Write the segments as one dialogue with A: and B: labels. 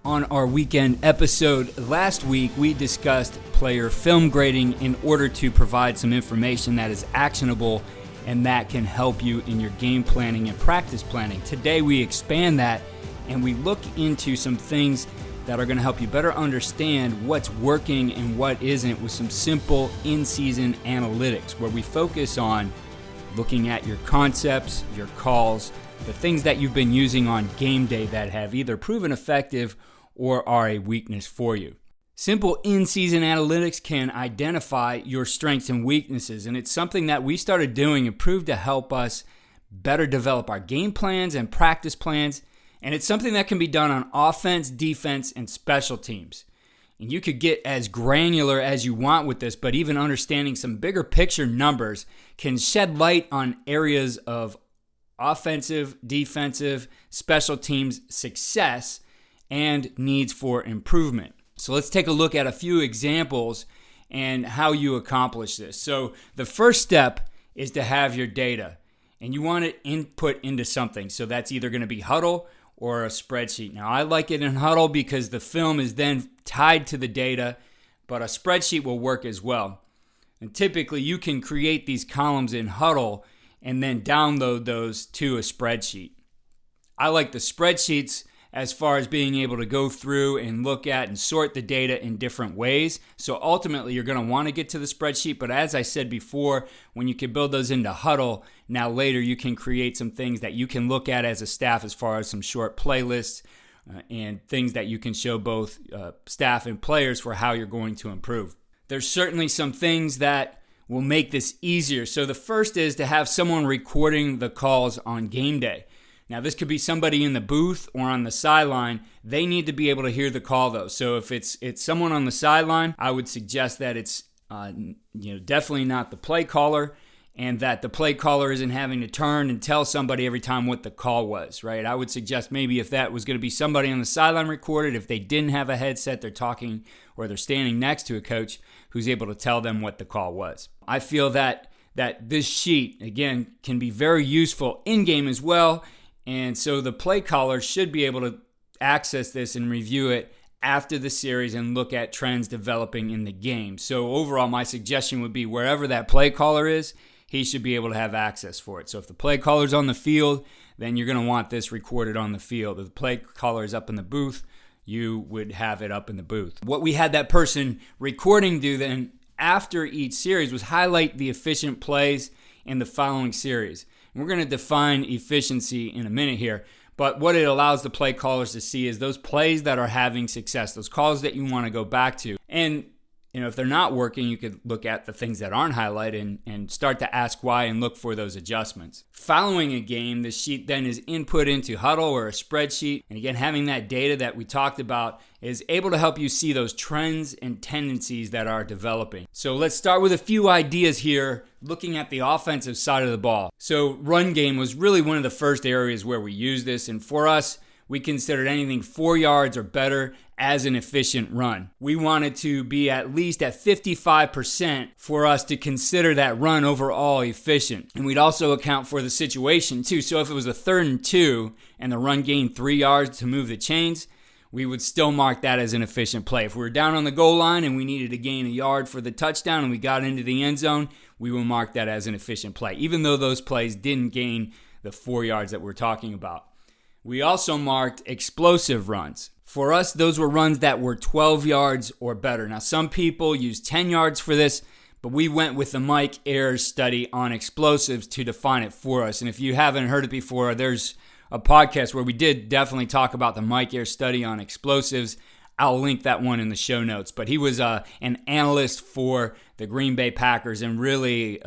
A: On our weekend episode last week, we discussed player film grading in order to provide some information that is actionable and that can help you in your game planning and practice planning. Today, we expand that and we look into some things that are going to help you better understand what's working and what isn't with some simple in-season analytics, where we focus on looking at your concepts, your calls, the things that you've been using on game day that have either proven effective or are a weakness for you. Simple in-season analytics can identify your strengths and weaknesses, and it's something that we started doing and proved to help us better develop our game plans and practice plans, and it's something that can be done on offense, defense, and special teams. And you could get as granular as you want with this, but even understanding some bigger picture numbers can shed light on areas of offensive, defensive, special teams success and needs for improvement. So let's take a look at a few examples and how you accomplish this. So the first step is to have your data, and you want it input into something. So that's either going to be Huddle or a spreadsheet. Now I like it in Huddle because the film is then tied to the data, but a spreadsheet will work as well. And typically you can create these columns in Huddle and then download those to a spreadsheet. I like the spreadsheets as far as being able to go through and look at and sort the data in different ways. So ultimately, you're going to want to get to the spreadsheet. But as I said before, when you can build those into Huddle, now later you can create some things that you can look at as a staff as far as some short playlists and things that you can show both staff and players for how you're going to improve. There's certainly some things that will make this easier. So the first is to have someone recording the calls on game day. Now, this could be somebody in the booth or on the sideline. They need to be able to hear the call, though. So if it's someone on the sideline, I would suggest that it's definitely not the play caller, and that the play caller isn't having to turn and tell somebody every time what the call was, right? I would suggest maybe if that was going to be somebody on the sideline recorded, if they didn't have a headset, they're talking or they're standing next to a coach who's able to tell them what the call was. I feel that this sheet, again, can be very useful in-game as well. And so the play caller should be able to access this and review it after the series and look at trends developing in the game. So overall, my suggestion would be wherever that play caller is, he should be able to have access for it. So if the play caller's on the field, then you're going to want this recorded on the field. If the play caller is up in the booth, you would have it up in the booth. What we had that person recording do then after each series was highlight the efficient plays in the following series. We're going to define efficiency in a minute here, but what it allows the play callers to see is those plays that are having success, those calls that you want to go back to. And if they're not working, you could look at the things that aren't highlighted and start to ask why and look for those adjustments. Following a game, the sheet then is input into Huddle or a spreadsheet. And again, having that data that we talked about is able to help you see those trends and tendencies that are developing. So let's start with a few ideas here, looking at the offensive side of the ball. So run game was really one of the first areas where we used this. And for us, we considered anything 4 yards or better as an efficient run. We wanted to be at least at 55% for us to consider that run overall efficient. And we'd also account for the situation too. So if it was a 3rd and 2 and the run gained 3 yards to move the chains, we would still mark that as an efficient play. If we were down on the goal line and we needed to gain a yard for the touchdown and we got into the end zone, we will mark that as an efficient play, even though those plays didn't gain the 4 yards that we're talking about. We also marked explosive runs. For us, those were runs that were 12 yards or better. Now, some people use 10 yards for this, but we went with the Mike Ayers study on explosives to define it for us. And if you haven't heard it before, there's a podcast where we did definitely talk about the Mike Ayers study on explosives. I'll link that one in the show notes. But he was an analyst for the Green Bay Packers and really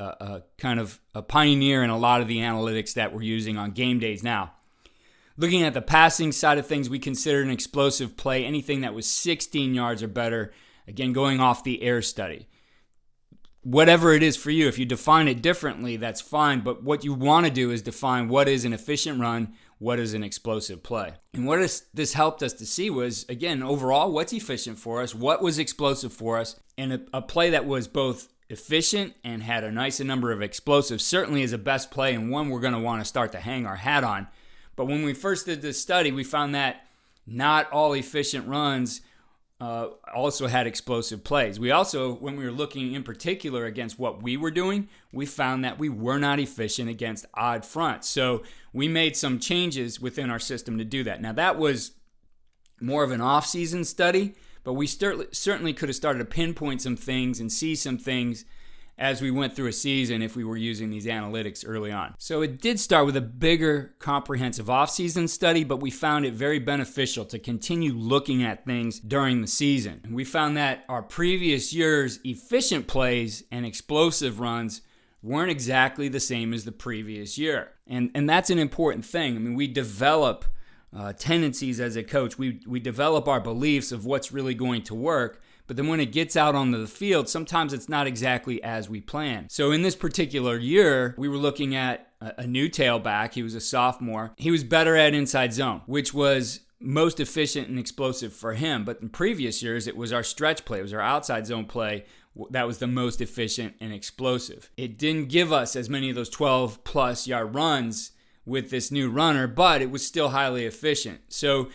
A: kind of a pioneer in a lot of the analytics that we're using on game days now. Looking at the passing side of things, we considered an explosive play anything that was 16 yards or better, again, going off the Ayers study. Whatever it is for you, if you define it differently, that's fine, but what you want to do is define what is an efficient run, what is an explosive play. And what this helped us to see was, again, overall, what's efficient for us, what was explosive for us, and a play that was both efficient and had a nice number of explosives certainly is a best play and one we're going to want to start to hang our hat on. But when we first did this study, we found that not all efficient runs also had explosive plays. We also, when we were looking in particular against what we were doing, we found that we were not efficient against odd fronts. So we made some changes within our system to do that. Now, that was more of an off-season study, but we certainly could have started to pinpoint some things and see some things as we went through a season if we were using these analytics early on. So it did start with a bigger, comprehensive off-season study, but we found it very beneficial to continue looking at things during the season. And we found that our previous year's efficient plays and explosive runs weren't exactly the same as the previous year. And that's an important thing. I mean, we develop tendencies as a coach. We develop our beliefs of what's really going to work, but then when it gets out onto the field, sometimes it's not exactly as we plan. So in this particular year, we were looking at a new tailback. He was a sophomore. He was better at inside zone, which was most efficient and explosive for him. But in previous years, it was our stretch play. It was our outside zone play that was the most efficient and explosive. It didn't give us as many of those 12-plus yard runs with this new runner, but it was still highly efficient. So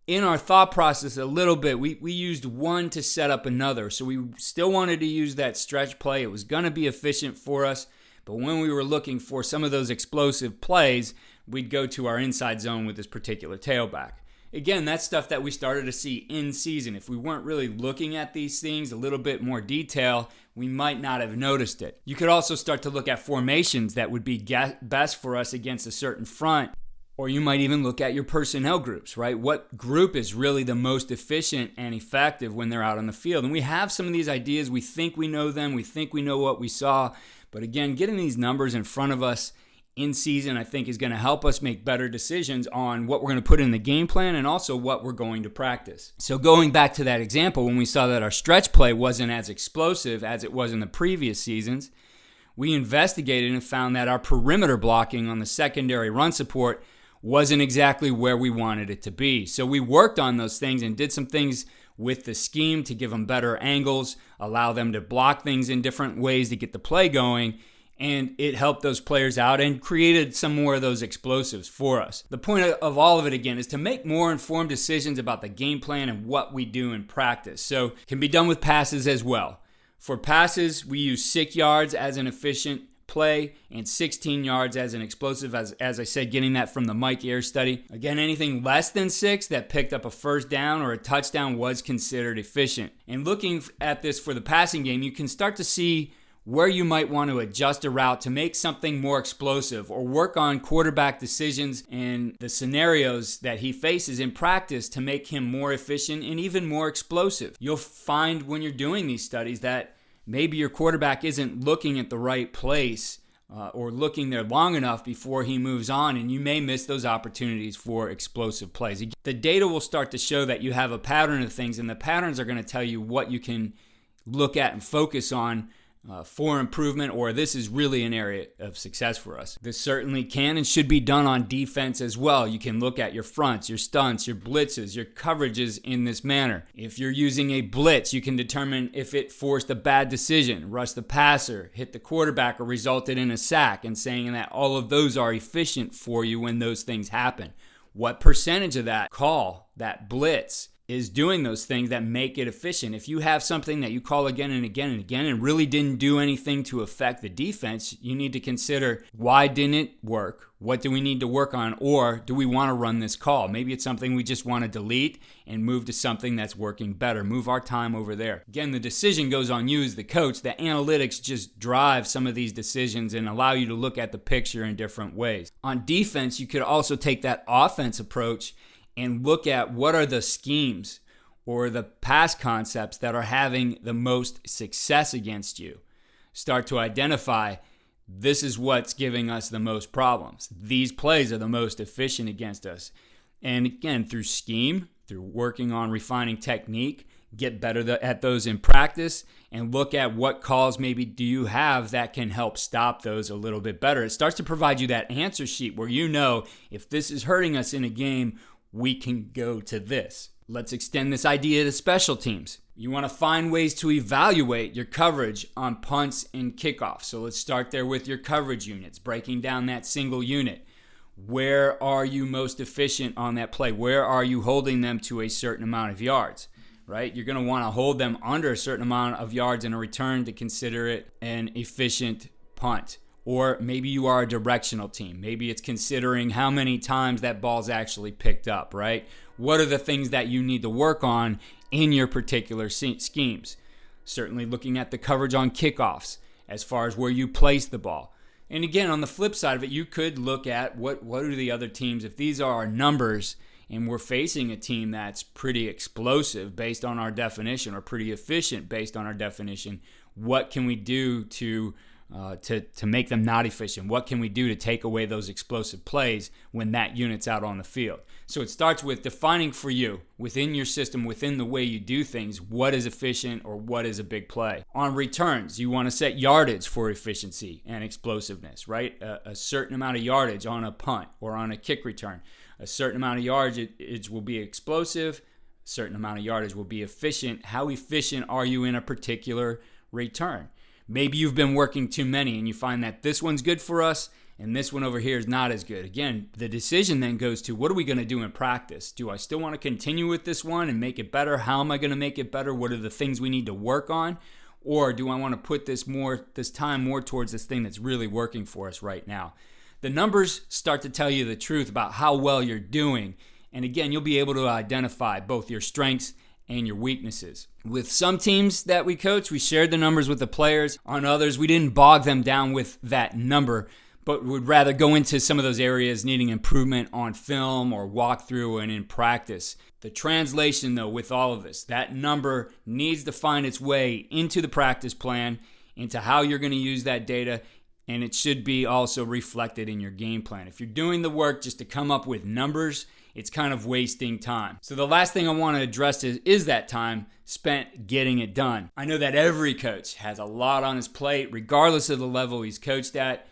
A: in our thought process a little bit, we used one to set up another. So we still wanted to use that stretch play. It was going to be efficient for us. But when we were looking for some of those explosive plays, we'd go to our inside zone with this particular tailback. Again, that's stuff that we started to see in season. If we weren't really looking at these things a little bit more detail, we might not have noticed it. You could also start to look at formations that would be best for us against a certain front. Or you might even look at your personnel groups, right? What group is really the most efficient and effective when they're out on the field? And we have some of these ideas. We think we know them. We think we know what we saw. But again, getting these numbers in front of us in season, I think, is going to help us make better decisions on what we're going to put in the game plan and also what we're going to practice. So going back to that example, when we saw that our stretch play wasn't as explosive as it was in the previous seasons, we investigated and found that our perimeter blocking on the secondary run support wasn't exactly where we wanted it to be. So we worked on those things and did some things with the scheme to give them better angles, allow them to block things in different ways to get the play going, and it helped those players out and created some more of those explosives for us. The point of all of it, again, is to make more informed decisions about the game plan and what we do in practice. So it can be done with passes as well. For passes, we use 6 yards as an efficient play and 16 yards as an explosive, as I said, getting that from the Mike Ayers study. Again, anything less than 6 that picked up a first down or a touchdown was considered efficient. And looking at this for the passing game, you can start to see where you might want to adjust a route to make something more explosive or work on quarterback decisions and the scenarios that he faces in practice to make him more efficient and even more explosive. You'll find when you're doing these studies that maybe your quarterback isn't looking at the right place or looking there long enough before he moves on, and you may miss those opportunities for explosive plays. The data will start to show that you have a pattern of things, and the patterns are going to tell you what you can look at and focus on for improvement, or this is really an area of success for us. This certainly can and should be done on defense as well. You can look at your fronts, your stunts, your blitzes, your coverages in this manner. If you're using a blitz, you can determine if it forced a bad decision, rushed the passer, hit the quarterback, or resulted in a sack, and saying that all of those are efficient for you when those things happen. What percentage of that call, that blitz, is doing those things that make it efficient? If you have something that you call again and again and again and really didn't do anything to affect the defense, you need to consider, why didn't it work? What do we need to work on? Or do we want to run this call? Maybe it's something we just want to delete and move to something that's working better. Move our time over there. Again, the decision goes on you as the coach. The analytics just drive some of these decisions and allow you to look at the picture in different ways. On defense, you could also take that offense approach and look at what are the schemes or the pass concepts that are having the most success against you. Start to identify, this is what's giving us the most problems. These plays are the most efficient against us. And again, through scheme, through working on refining technique, get better at those in practice, and look at what calls maybe do you have that can help stop those a little bit better. It starts to provide you that answer sheet where you know, if this is hurting us in a game, we can go to this. Let's extend this idea to special teams. You want to find ways to evaluate your coverage on punts and kickoffs. So let's start there with your coverage units, breaking down that single unit. Where are you most efficient on that play? Where are you holding them to a certain amount of yards, right? You're going to want to hold them under a certain amount of yards in a return to consider it an efficient punt. Or maybe you are a directional team. Maybe it's considering how many times that ball's actually picked up, right? What are the things that you need to work on in your particular schemes? Certainly looking at the coverage on kickoffs as far as where you place the ball. And again, on the flip side of it, you could look at what are the other teams. If these are our numbers and we're facing a team that's pretty explosive based on our definition or pretty efficient based on our definition, what can we do to make them not efficient? What can we do to take away those explosive plays when that unit's out on the field? So it starts with defining for you, within your system, within the way you do things, what is efficient or what is a big play. On returns, you want to set yardage for efficiency and explosiveness, right? A certain amount of yardage on a punt or on a kick return. A certain amount of yardage will be explosive. A certain amount of yardage will be efficient. How efficient are you in a particular return? Maybe you've been working too many and you find that this one's good for us and this one over here is not as good. Again, the decision then goes to, what are we going to do in practice? Do I still want to continue with this one and make it better? How am I going to make it better? What are the things we need to work on? Or do I want to put this time more towards this thing that's really working for us right now? The numbers start to tell you the truth about how well you're doing. And again, you'll be able to identify both your strengths and your weaknesses. With some teams that we coach, we shared the numbers with the players. On others, we didn't bog them down with that number, but would rather go into some of those areas needing improvement on film or walkthrough and in practice. The translation, though, with all of this, that number needs to find its way into the practice plan, into how you're going to use that data, and it should be also reflected in your game plan. If you're doing the work just to come up with numbers, it's kind of wasting time. So the last thing I want to address is that time spent getting it done. I know that every coach has a lot on his plate, regardless of the level he's coached at.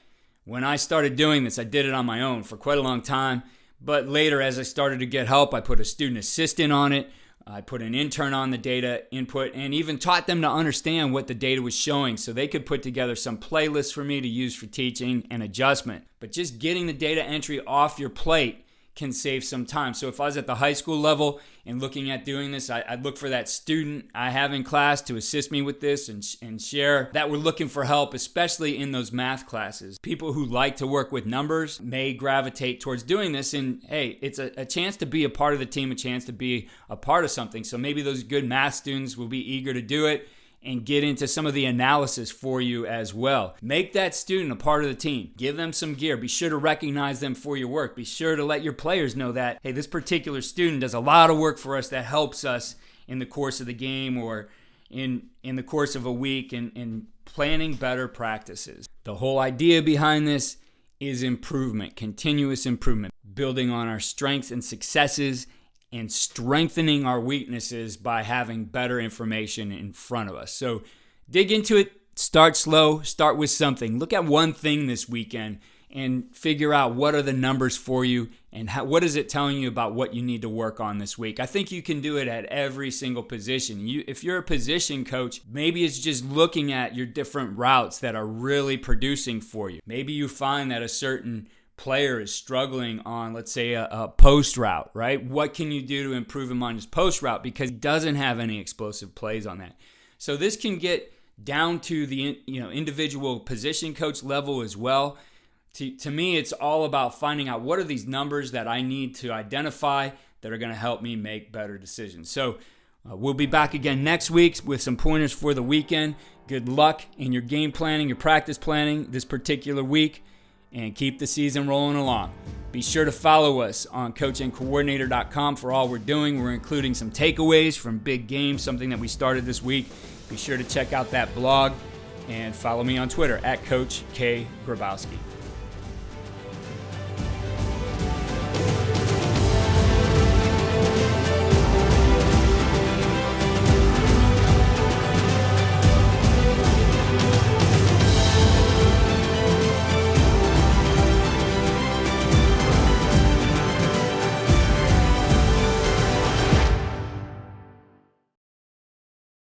A: When I started doing this, I did it on my own for quite a long time. But later, as I started to get help, I put a student assistant on it. I put an intern on the data input and even taught them to understand what the data was showing so they could put together some playlists for me to use for teaching and adjustment. But just getting the data entry off your plate can save some time. So if I was at the high school level and looking at doing this, I'd look for that student I have in class to assist me with this and share that we're looking for help, especially in those math classes. People who like to work with numbers may gravitate towards doing this, and hey, it's a chance to be a part of the team, a chance to be a part of something. So maybe those good math students will be eager to do it and get into some of the analysis for you as well. Make that student a part of the team. Give them some gear. Be sure to recognize them for your work. Be sure to let your players know that, hey, this particular student does a lot of work for us that helps us in the course of the game or in the course of a week in planning better practices. The whole idea behind this is improvement, continuous improvement, building on our strengths and successes and strengthening our weaknesses by having better information in front of us. So dig into it, start slow, start with something. Look at one thing this weekend and figure out what are the numbers for you and what is it telling you about what you need to work on this week. I think you can do it at every single position. If you're a position coach, maybe it's just looking at your different routes that are really producing for you. Maybe you find that a certain player is struggling on, let's say, a post route, right? What can you do to improve him on his post route because he doesn't have any explosive plays on that? So this can get down to the individual position coach level as well. To me, it's all about finding out what are these numbers that I need to identify that are going to help me make better decisions. So we'll be back again next week with some pointers for the weekend. Good luck in your game planning, your practice planning this particular week, and keep the season rolling along. Be sure to follow us on coachandcoordinator.com for all we're doing. We're including some takeaways from big games, something that we started this week. Be sure to check out that blog and follow me on Twitter at Coach K. Grabowski.